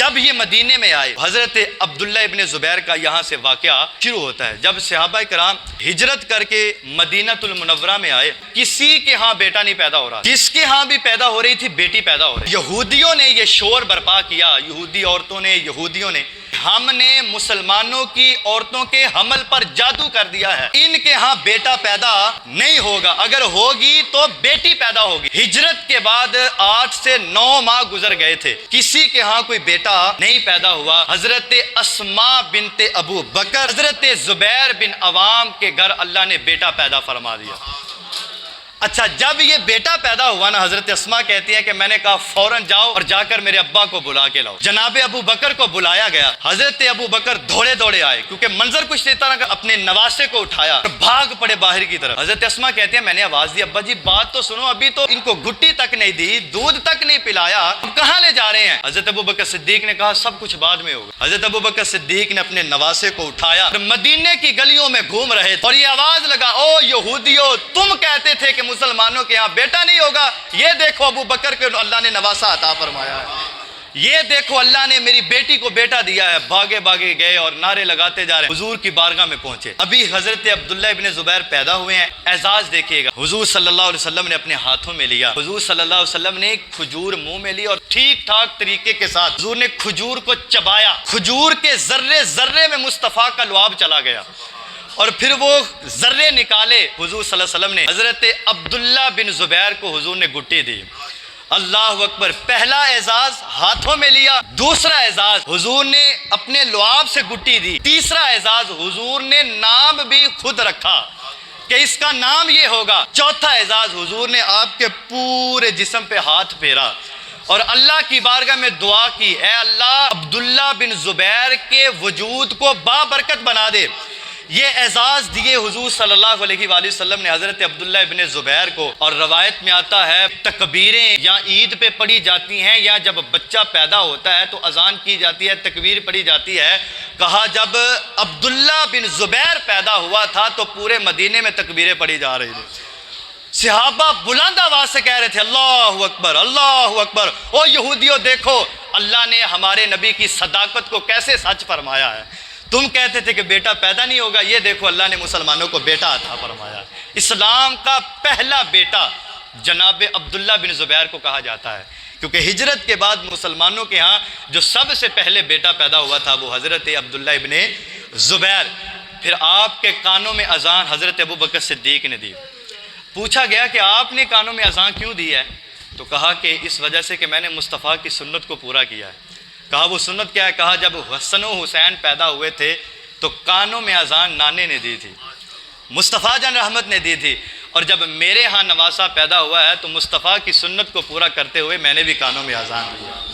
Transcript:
جب یہ مدینے میں آئے، حضرت عبداللہ ابن زبیر کا یہاں سے واقعہ شروع ہوتا ہے۔ جب صحابہ کرام ہجرت کر کے مدینۃ المنورہ میں آئے، کسی کے ہاں بیٹا نہیں پیدا ہو رہا، جس کے ہاں بھی پیدا ہو رہی تھی بیٹی پیدا ہو رہی۔ یہودیوں نے یہ شور برپا کیا، یہودی عورتوں نے، یہودیوں نے، ہم نے مسلمانوں کی عورتوں کے حمل پر جادو کر دیا ہے، ان کے ہاں بیٹا پیدا نہیں ہوگا، اگر ہوگی تو بیٹی پیدا ہوگی۔ ہجرت کے بعد 8 سے 9 ماہ گزر گئے تھے، کسی کے ہاں کوئی بیٹا نہیں پیدا ہوا۔ حضرت اسماء بنت ابو بکر، حضرت زبیر بن عوام کے گھر اللہ نے بیٹا پیدا فرما دیا۔ اچھا، جب یہ بیٹا پیدا ہوا نا، حضرت اسماء کہتی ہے کہ میں نے کہا فوراً جاؤ اور جا کر میرے ابا کو بلا کے لاؤ۔ جناب ابو بکر کو بلایا گیا، حضرت ابو بکر دوڑے دوڑے آئے، کیونکہ منظر کچھ نہیں تھا، اپنے نواسے کو اٹھایا اور بھاگ پڑے باہر کی طرف۔ حضرت اسماء کہتی ہے میں نے آواز دی، ابا جی بات تو سنو، ابھی تو ان کو گھٹی تک نہیں دی، دودھ تک نہیں پلایا، اب کہاں لے جا رہے ہیں؟ حضرت ابو بکر صدیق نے کہا سب کچھ بعد میں ہوگا۔ حضرت ابو بکر صدیق نے اپنے نواسے کو اٹھایا اور مدینے کی گلیوں میں گھوم رہے تھے، اور یہ آواز لگا، او یہودیو، تم کہتے تھے کہ مسلمانوں کے یہاں بیٹا نہیں ہوگا، یہ دیکھو ابو بکر کے اللہ نے نواسا عطا فرمایا ہے، یہ دیکھو اللہ نے میری بیٹی کو بیٹا دیا ہے۔ بھاگے بھاگے گئے اور نعرے لگاتے جا رہے ہیں، حضور کی بارگاہ میں پہنچے۔ ابھی حضرت عبداللہ ابن زبیر پیدا ہوئے ہیں، اعزاز دیکھیے گا، حضور صلی اللہ علیہ وسلم نے اپنے ہاتھوں میں لیا، حضور صلی اللہ علیہ وسلم نے کھجور منہ میں لی اور ٹھیک ٹھاک طریقے کے ساتھ حضور نے کھجور کو چبایا، کھجور کے ذرے ذرے میں مصطفیٰ کا لعاب چلا گیا، اور پھر وہ ذرے نکالے، حضور صلی اللہ علیہ وسلم نے حضرت عبداللہ بن زبیر کو حضور نے گٹی دی۔ اللہ اکبر، پہلا اعزاز ہاتھوں میں لیا، دوسرا اعزاز حضور نے اپنے لعاب سے گٹی دی، تیسرا اعزاز حضور نے نام بھی خود رکھا کہ اس کا نام یہ ہوگا، چوتھا اعزاز حضور نے آپ کے پورے جسم پہ ہاتھ پھیرا اور اللہ کی بارگاہ میں دعا کی، اے اللہ عبداللہ بن زبیر کے وجود کو بابرکت بنا دے۔ یہ اعزاز دیے حضور صلی اللہ علیہ وآلہ وسلم نے حضرت عبداللہ ابن زبیر کو، اور روایت میں آتا ہے تکبیریں یا عید پہ پڑھی جاتی ہیں یا جب بچہ پیدا ہوتا ہے تو اذان کی جاتی ہے، تکبیر پڑھی جاتی ہے۔ کہا جب عبداللہ بن زبیر پیدا ہوا تھا تو پورے مدینے میں تکبیریں پڑھی جا رہی تھی، صحابہ بلند آواز سے کہہ رہے تھے اللہ اکبر اللہ اکبر، او یہودیوں دیکھو اللہ نے ہمارے نبی کی صداقت کو کیسے سچ فرمایا ہے، تم کہتے تھے کہ بیٹا پیدا نہیں ہوگا، یہ دیکھو اللہ نے مسلمانوں کو بیٹا عطا فرمایا۔ اسلام کا پہلا بیٹا جناب عبداللہ بن زبیر کو کہا جاتا ہے، کیونکہ ہجرت کے بعد مسلمانوں کے ہاں جو سب سے پہلے بیٹا پیدا ہوا تھا وہ حضرت عبداللہ ابن زبیر۔ پھر آپ کے کانوں میں اذان حضرت ابو بکر صدیق نے دی۔ پوچھا گیا کہ آپ نے کانوں میں اذان کیوں دی ہے؟ تو کہا کہ اس وجہ سے کہ میں نے مصطفیٰ کی سنت کو پورا کیا ہے۔ کہا وہ سنت کیا ہے؟ کہا جب حسن و حسین پیدا ہوئے تھے تو کانوں میں اذان نانے نے دی تھی، مصطفیٰ جان رحمت نے دی تھی، اور جب میرے ہاں نواسا پیدا ہوا ہے تو مصطفیٰ کی سنت کو پورا کرتے ہوئے میں نے بھی کانوں میں اذان دی۔